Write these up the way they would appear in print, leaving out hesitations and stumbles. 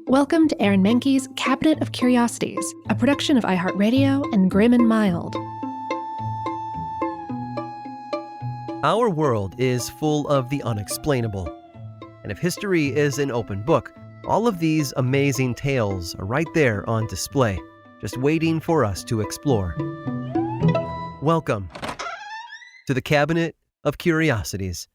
Welcome to Aaron Mahnke's Cabinet of Curiosities, a production of iHeartRadio and Grim and Mild. Our world is full of the unexplainable. And if history is an open book, all of these amazing tales are right there on display, just waiting for us to explore. Welcome to the Cabinet of Curiosities.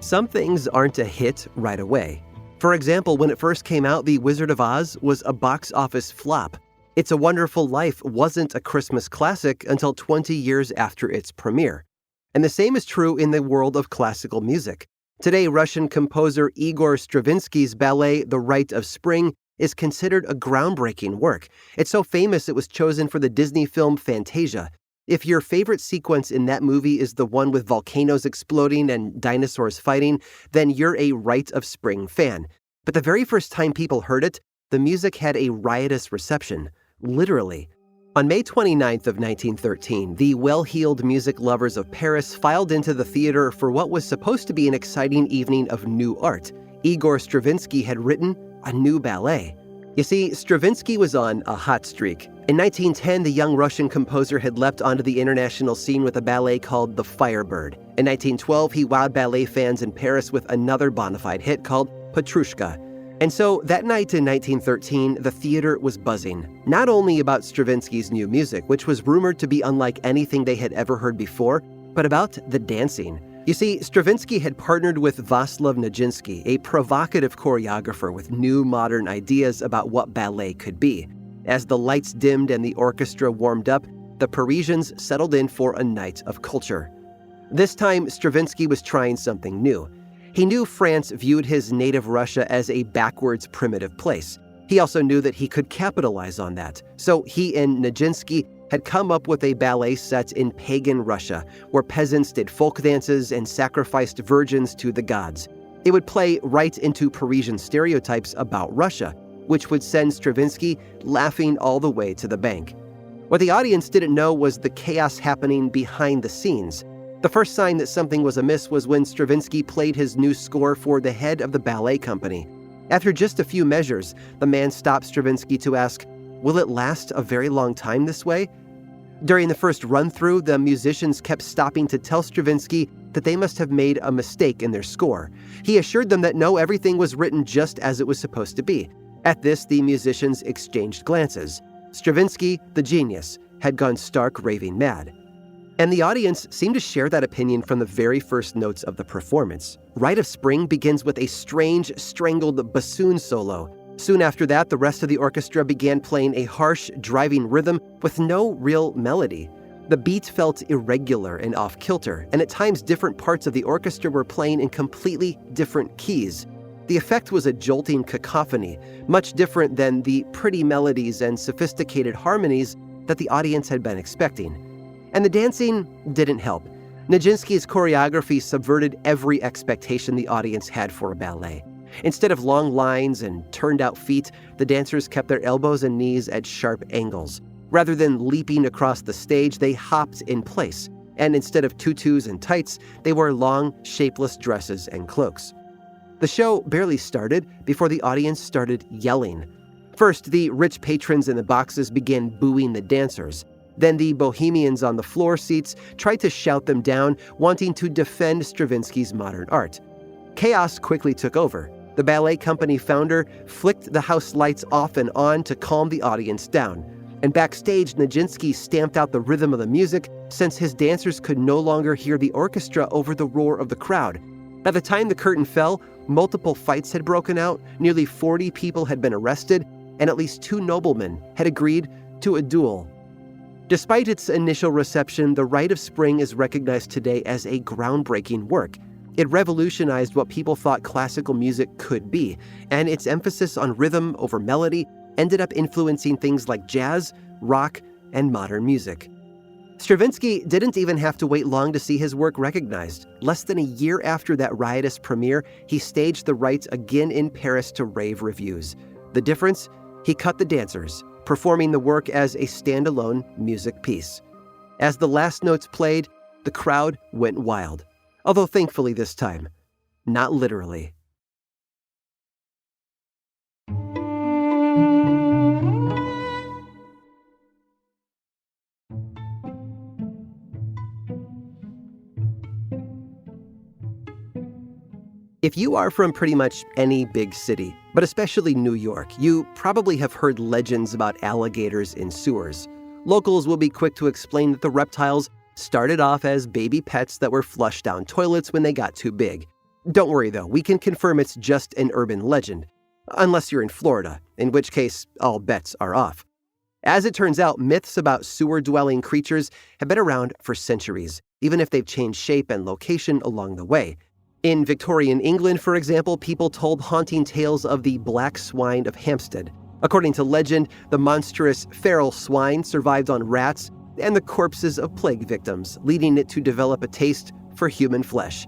Some things aren't a hit right away. For example, when it first came out, The Wizard of Oz was a box office flop. It's a Wonderful Life wasn't a Christmas classic until 20 years after its premiere. And the same is true in the world of classical music. Today, Russian composer Igor Stravinsky's ballet, The Rite of Spring, is considered a groundbreaking work. It's so famous it was chosen for the Disney film Fantasia. If your favorite sequence in that movie is the one with volcanoes exploding and dinosaurs fighting, then you're a Rite of Spring fan. But the very first time people heard it, the music had a riotous reception. Literally. On May 29th of 1913, the well-heeled music lovers of Paris filed into the theater for what was supposed to be an exciting evening of new art. Igor Stravinsky had written a new ballet. You see, Stravinsky was on a hot streak. In 1910, the young Russian composer had leapt onto the international scene with a ballet called The Firebird. In 1912, he wowed ballet fans in Paris with another bona fide hit called Petrushka. And so that night in 1913, the theater was buzzing, not only about Stravinsky's new music, which was rumored to be unlike anything they had ever heard before, but about the dancing. You see, Stravinsky had partnered with Vaslav Nijinsky, a provocative choreographer with new modern ideas about what ballet could be. As the lights dimmed and the orchestra warmed up, the Parisians settled in for a night of culture. This time, Stravinsky was trying something new. He knew France viewed his native Russia as a backwards, primitive place. He also knew that he could capitalize on that. So he and Nijinsky had come up with a ballet set in pagan Russia, where peasants did folk dances and sacrificed virgins to the gods. It would play right into Parisian stereotypes about Russia, which would send Stravinsky laughing all the way to the bank. What the audience didn't know was the chaos happening behind the scenes. The first sign that something was amiss was when Stravinsky played his new score for the head of the ballet company. After just a few measures, the man stopped Stravinsky to ask, "Will it last a very long time this way?" During the first run-through, the musicians kept stopping to tell Stravinsky that they must have made a mistake in their score. He assured them that no, everything was written just as it was supposed to be. At this, the musicians exchanged glances. Stravinsky, the genius, had gone stark raving mad. And the audience seemed to share that opinion from the very first notes of the performance. Rite of Spring begins with a strange, strangled bassoon solo. Soon after that, the rest of the orchestra began playing a harsh, driving rhythm with no real melody. The beat felt irregular and off-kilter, and at times different parts of the orchestra were playing in completely different keys. The effect was a jolting cacophony, much different than the pretty melodies and sophisticated harmonies that the audience had been expecting. And the dancing didn't help. Nijinsky's choreography subverted every expectation the audience had for a ballet. Instead of long lines and turned-out feet, the dancers kept their elbows and knees at sharp angles. Rather than leaping across the stage, they hopped in place. And instead of tutus and tights, they wore long, shapeless dresses and cloaks. The show barely started before the audience started yelling. First, the rich patrons in the boxes began booing the dancers. Then the bohemians on the floor seats tried to shout them down, wanting to defend Stravinsky's modern art. Chaos quickly took over. The ballet company founder flicked the house lights off and on to calm the audience down. And backstage, Nijinsky stamped out the rhythm of the music since his dancers could no longer hear the orchestra over the roar of the crowd. By the time the curtain fell, multiple fights had broken out, nearly 40 people had been arrested, and at least 2 noblemen had agreed to a duel. Despite its initial reception, The Rite of Spring is recognized today as a groundbreaking work. It revolutionized what people thought classical music could be, and its emphasis on rhythm over melody ended up influencing things like jazz, rock, and modern music. Stravinsky didn't even have to wait long to see his work recognized. Less than a year after that riotous premiere, he staged the Rite again in Paris to rave reviews. The difference? He cut the dancers, performing the work as a standalone music piece. As the last notes played, The crowd went wild. Although thankfully this time, not literally. If you are from pretty much any big city, but especially New York, you probably have heard legends about alligators in sewers. Locals will be quick to explain that the reptiles started off as baby pets that were flushed down toilets when they got too big. Don't worry though, we can confirm it's just an urban legend. Unless you're in Florida, in which case all bets are off. As it turns out, myths about sewer-dwelling creatures have been around for centuries, even if they've changed shape and location along the way. In Victorian England, for example, people told haunting tales of the black swine of Hampstead. According to legend, the monstrous feral swine survived on rats and the corpses of plague victims, leading it to develop a taste for human flesh.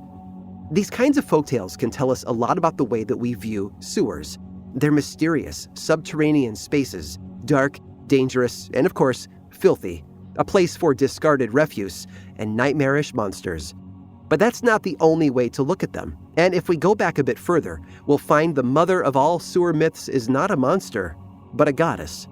These kinds of folktales can tell us a lot about the way that we view sewers. They're mysterious, subterranean spaces, dark, dangerous, and of course, filthy, a place for discarded refuse and nightmarish monsters. But that's not the only way to look at them. And if we go back a bit further, we'll find the mother of all sewer myths is not a monster, but a goddess.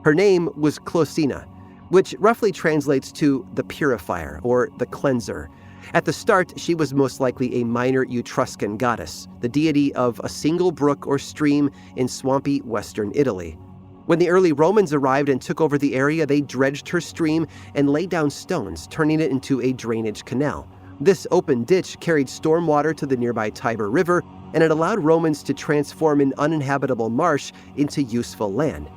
Her name was Closina, which roughly translates to the purifier or the cleanser. At the start, she was most likely a minor Etruscan goddess, the deity of a single brook or stream in swampy western Italy. When the early Romans arrived and took over the area, they dredged her stream and laid down stones, turning it into a drainage canal. This open ditch carried storm water to the nearby Tiber River, and it allowed Romans to transform an uninhabitable marsh into useful land.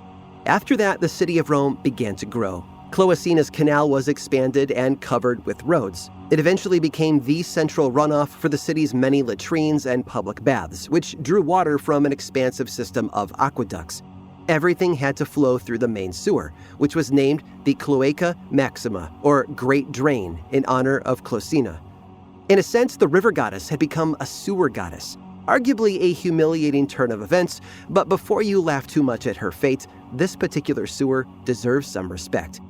After that, the city of Rome began to grow. Cloacina's canal was expanded and covered with roads. It eventually became the central runoff for the city's many latrines and public baths, which drew water from an expansive system of aqueducts. Everything had to flow through the main sewer, which was named the Cloaca Maxima, or Great Drain, in honor of Closina. In a sense, the river goddess had become a sewer goddess, arguably a humiliating turn of events, but before you laugh too much at her fate, this particular sewer deserves some respect.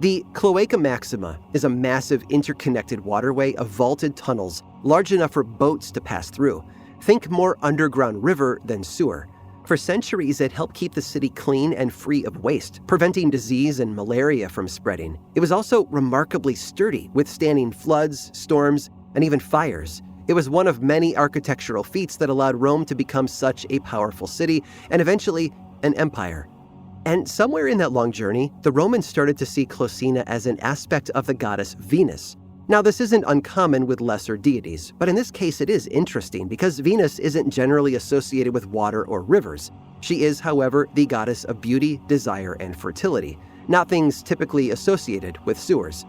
The Cloaca Maxima is a massive interconnected waterway of vaulted tunnels large enough for boats to pass through. Think more underground river than sewer. For centuries, it helped keep the city clean and free of waste, preventing disease and malaria from spreading. It was also remarkably sturdy, withstanding floods, storms, and even fires. It was one of many architectural feats that allowed Rome to become such a powerful city and eventually an empire. And somewhere in that long journey, the Romans started to see Closina as an aspect of the goddess Venus. Now, this isn't uncommon with lesser deities, but in this case it is interesting because Venus isn't generally associated with water or rivers. She is, however, the goddess of beauty, desire, and fertility, not things typically associated with sewers.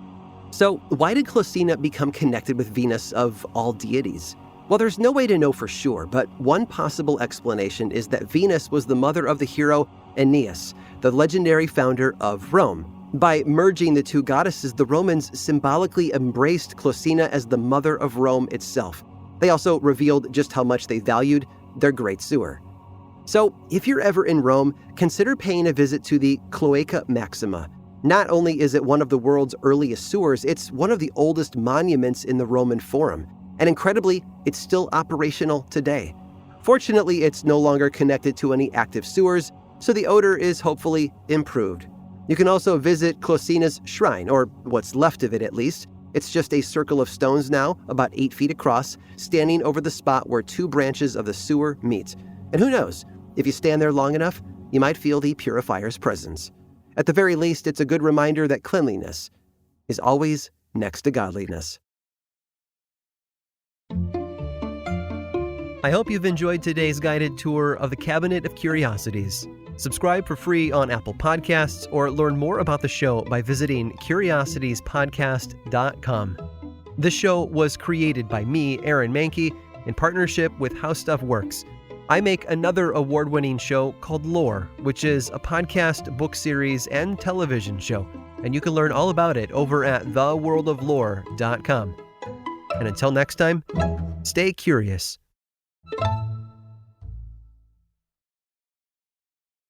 So, why did Closina become connected with Venus of all deities? Well, there's no way to know for sure, but one possible explanation is that Venus was the mother of the hero Aeneas, the legendary founder of Rome. By merging the two goddesses, the Romans symbolically embraced Closina as the mother of Rome itself. They also revealed just how much they valued their great sewer. So, if you're ever in Rome, consider paying a visit to the Cloaca Maxima. Not only is it one of the world's earliest sewers, it's one of the oldest monuments in the Roman Forum. And incredibly, it's still operational today. Fortunately, it's no longer connected to any active sewers, so the odor is hopefully improved. You can also visit Closina's shrine, or what's left of it at least. It's just a circle of stones now, about 8 feet across, standing over the spot where two branches of the sewer meet. And who knows, if you stand there long enough, you might feel the purifier's presence. At the very least, it's a good reminder that cleanliness is always next to godliness. I hope you've enjoyed today's guided tour of the Cabinet of Curiosities. Subscribe for free on Apple Podcasts or learn more about the show by visiting curiositiespodcast.com. This show was created by me, Aaron Mahnke, in partnership with How Stuff Works. I make another award-winning show called Lore, which is a podcast, book series, and television show, and you can learn all about it over at theworldoflore.com. And until next time, stay curious.